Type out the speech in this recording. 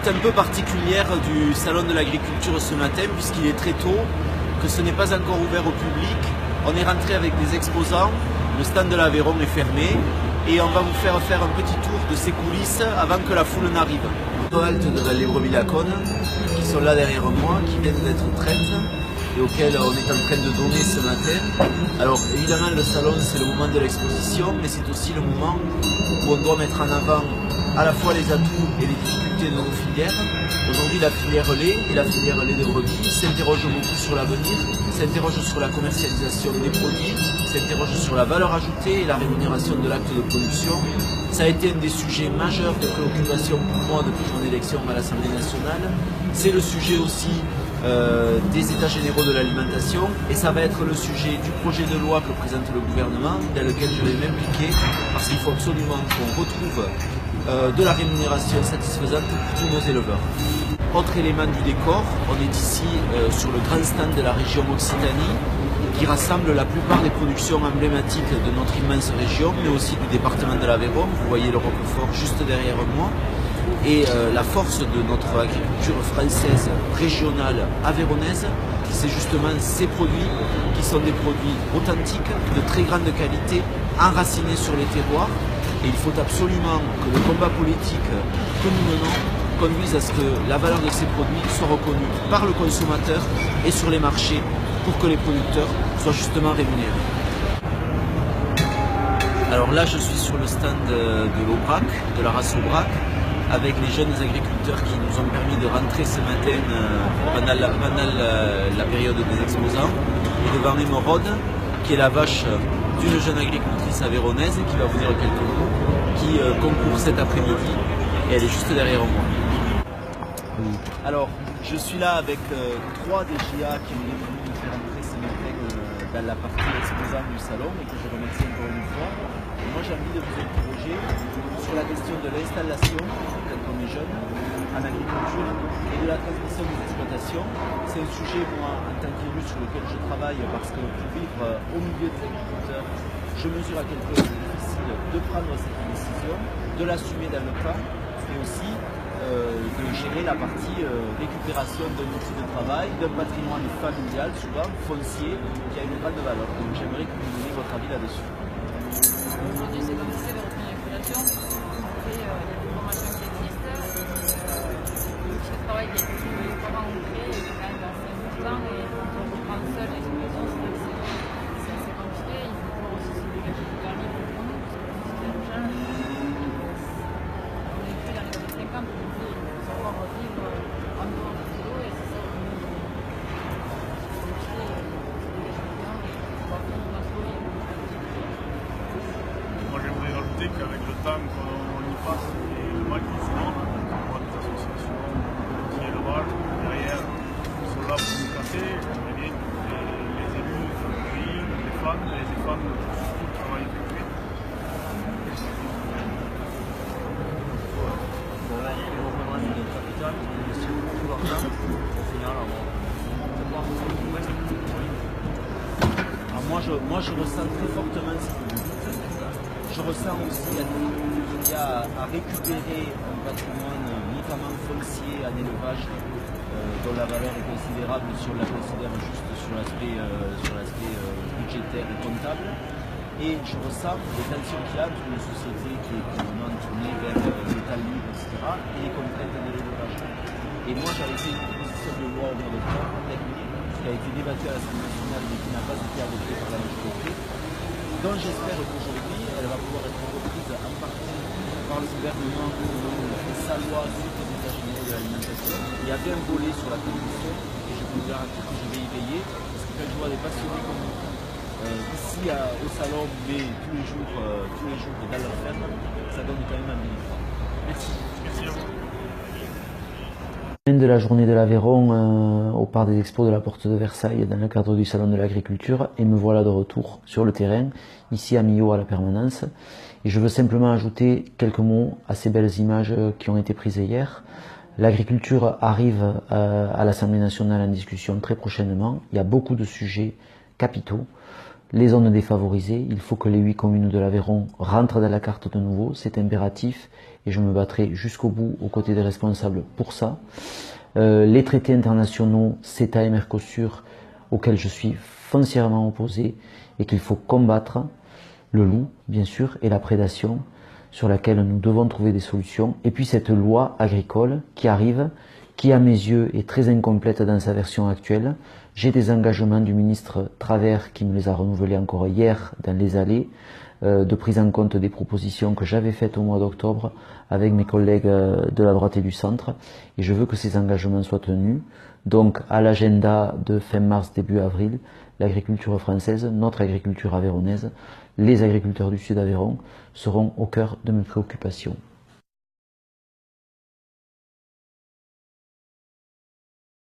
un peu particulière du Salon de l'Agriculture ce matin, puisqu'il est très tôt, que ce n'est pas encore ouvert au public. On est rentré avec des exposants, le stand de l'Aveyron est fermé, et on va vous faire un petit tour de ces coulisses avant que la foule n'arrive. Les haltes de Vallée-Brebis-Laconne, qui sont là derrière moi, qui viennent d'être traites, et auxquelles on est en train de donner ce matin. Alors évidemment le salon c'est le moment de l'exposition, mais c'est aussi le moment où on doit mettre en avant à la fois les atouts et les difficultés de nos filières. Aujourd'hui la filière lait et la filière lait de brebis s'interrogent beaucoup sur l'avenir, s'interrogent sur la commercialisation des produits, s'interrogent sur la valeur ajoutée et la rémunération de l'acte de production. Ça a été un des sujets majeurs de préoccupation pour moi depuis mon élection à l'Assemblée nationale. C'est le sujet aussi des états généraux de l'alimentation, et ça va être le sujet du projet de loi que présente le gouvernement, dans lequel je vais m'impliquer, parce qu'il faut absolument qu'on retrouve de la rémunération satisfaisante pour tous nos éleveurs. Autre élément du décor, on est ici sur le grand stand de la région Occitanie, qui rassemble la plupart des productions emblématiques de notre immense région, mais aussi du département de l'Aveyron. Vous voyez le Roquefort juste derrière moi. Et la force de notre agriculture française, régionale, aveyronnaise, c'est justement ces produits qui sont des produits authentiques, de très grande qualité, enracinés sur les terroirs. Et il faut absolument que le combat politique que nous menons conduise à ce que la valeur de ces produits soit reconnue par le consommateur et sur les marchés pour que les producteurs soient justement rémunérés. Alors là, je suis sur le stand de l'Aubrac, de la race Aubrac, avec les jeunes agriculteurs qui nous ont permis de rentrer ce matin pendant la période des exposants. Et devant Émeraude, qui est la vache d'une jeune agricultrice aveyronnaise qui va vous dire quelques mots, qui concourt cet après-midi, et elle est juste derrière moi. Alors, je suis là avec trois des GA qui ont voulu nous faire entrer ce matin dans la partie exposant du salon, et que je remercie encore une fois. Et moi, j'ai envie de vous interroger sur la question de l'installation, quand on est jeune, en agriculture, et de la transmission des exploitations. C'est un sujet, moi, en tant qu'élu, sur lequel je travaille, parce que pour vivre au milieu des agriculteurs, je mesure à quel point c'est difficile de prendre cette décision, de l'assumer dans le temps, mais aussi de gérer la partie récupération d'un outil de travail, d'un patrimoine familial, souvent foncier, qui a une grande valeur. Donc j'aimerais que vous donniez votre avis là-dessus. Aujourd'hui, c'est compliqué de reprendre l'exploitation. Après, il y a des formations qui existent. L'outil de travail qui a été vraiment ancré, il est quand même assez important. Et quand on reprend seul l'exploitation, c'est assez compliqué. Il faut pouvoir aussi se dégager du permis pour nous, parce que c'est un jeune. On est plus dans les années 50, on dit il faut savoir vivre en dehors du boulot, et c'est ça qui nous fait se dégager du temps et pouvoir prendre notre vie. Moi j'aimerais rajouter qu'avec le temps qu'on y passe et le mal qu'il se donne, on voit des associations d'élevage derrière qui sont là pour nous casser. J'aimerais bien que les élus du pays, les femmes surtout le travail effectué. Moi je ressens très fortement ce que vous dites. Je ressens aussi la difficulté qu'il y a à récupérer un patrimoine, notamment foncier, en élevage, dont la valeur est considérable si on la considère juste sur l'aspect budgétaire et comptable. Et je ressens les tensions qu'il y a entre une société qui est complètement tournée vers le temps libre, etc., et les contraintes de l'élevage. Et moi j'avais fait une proposition de loi au mois d'octobre dernier, qui a été débattue à l'Assemblée nationale mais qui n'a pas été adoptée par la majorité, dont j'espère qu'aujourd'hui elle va pouvoir être reprise en partie par le gouvernement pour sa loi sur les états généraux de l'alimentation. Il y avait un volet sur la transition, et je peux vous garantir que je vais y veiller, parce que quand je vois des passionnés comme nous, ici au salon, mais tous les jours dans leur ferme, ça donne quand même envie d'y croire. Merci. Merci à vous. De la journée de l'Aveyron au parc des expos de la Porte de Versailles dans le cadre du Salon de l'Agriculture, et me voilà de retour sur le terrain, ici à Millau à la permanence. Et je veux simplement ajouter quelques mots à ces belles images qui ont été prises hier. L'agriculture arrive à l'Assemblée nationale en discussion très prochainement. Il y a beaucoup de sujets capitaux. les zones défavorisées. Il faut que les 8 communes de l'Aveyron rentrent dans la carte de nouveau, c'est impératif et je me battrai jusqu'au bout aux côtés des responsables pour ça. Les traités internationaux CETA et Mercosur auxquels je suis foncièrement opposé et qu'il faut combattre, le loup bien sûr et la prédation sur laquelle nous devons trouver des solutions, et puis cette loi agricole qui arrive, qui à mes yeux est très incomplète dans sa version actuelle. J'ai des engagements du ministre Travers qui me les a renouvelés encore hier dans les allées, de prise en compte des propositions que j'avais faites au mois d'octobre avec mes collègues de la droite et du centre, et je veux que ces engagements soient tenus. Donc à l'agenda de fin mars, début avril, l'agriculture française, notre agriculture aveyronnaise, les agriculteurs du Sud Aveyron seront au cœur de mes préoccupations.